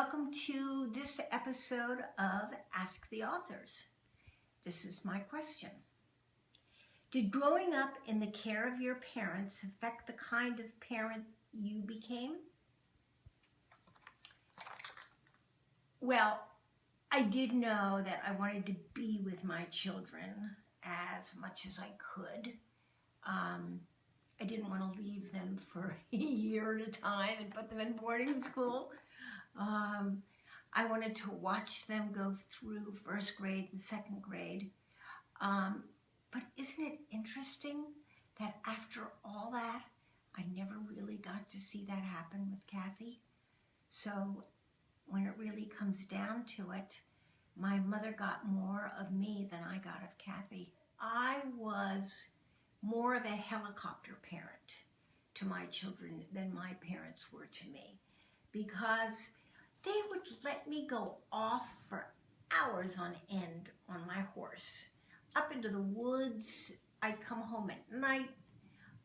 Welcome to this episode of Ask the Authors. This is my question. Did growing up in the care of your parents affect the kind of parent you became? Well, I did know that I wanted to be with my children as much as I could. I didn't want to leave them for a year at a time and put them in boarding school. I wanted to watch them go through first grade and second grade. But isn't it interesting that after all that, I never really got to see that happen with Kathy? So when it really comes down to it, my mother got more of me than I got of Kathy. I was more of a helicopter parent to my children than my parents were to me, because they would let me go off for hours on end on my horse, up into the woods. I'd come home at night,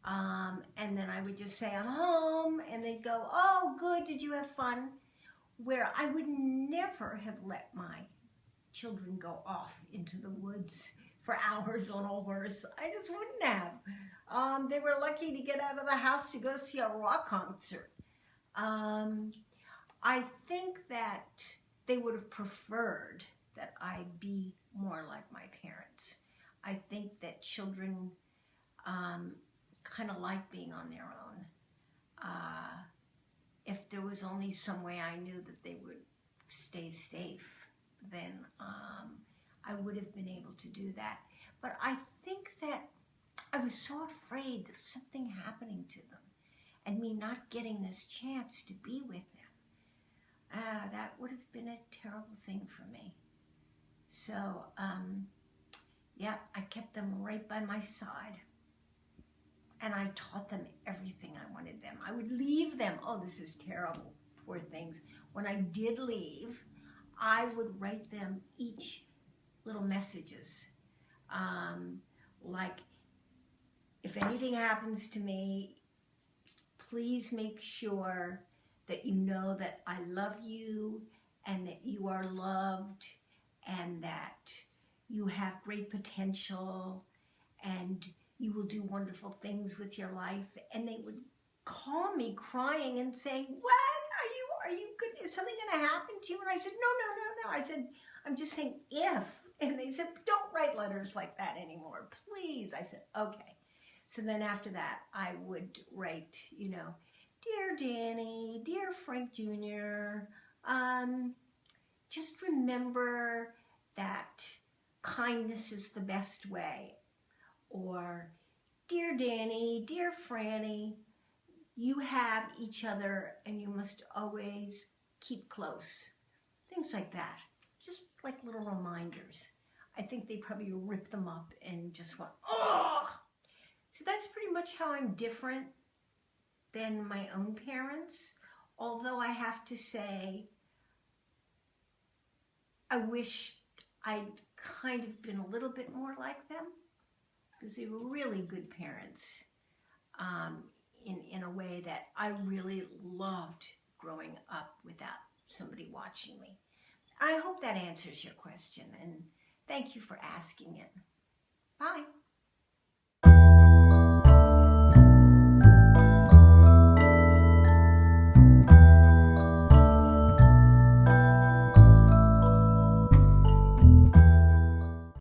and then I would just say, I'm home, and they'd go, oh, good, did you have fun? Where I would never have let my children go off into the woods for hours on a horse. I just wouldn't have. They were lucky to get out of the house to go see a rock concert. I think that they would have preferred that I be more like my parents. I think that children kind of like being on their own. If there was only some way I knew that they would stay safe, then I would have been able to do that. But I think that I was so afraid of something happening to them and me not getting this chance to be with them. That would have been a terrible thing for me. So, yeah, I kept them right by my side. And I taught them everything I wanted them. I would leave them. Oh, this is terrible. Poor things. When I did leave, I would write them each little messages. Like, if anything happens to me, please make sure that you know that I love you and that you are loved and that you have great potential and you will do wonderful things with your life. And they would call me crying and saying, what? Are you good? Is something going to happen to you? And I said, no. I said, I'm just saying if. And they said, don't write letters like that anymore, please. I said, okay. So then after that, I would write, Dear Danny, dear Frank Jr., just remember that kindness is the best way. Or, dear Danny, dear Franny, you have each other and you must always keep close. Things like that. Just like little reminders. I think they probably ripped them up and just went, oh! So that's pretty much how I'm different than my own parents. Although I have to say, I wish I'd kind of been a little bit more like them, because they were really good parents in a way that I really loved growing up without somebody watching me. I hope that answers your question, and thank you for asking it. Bye.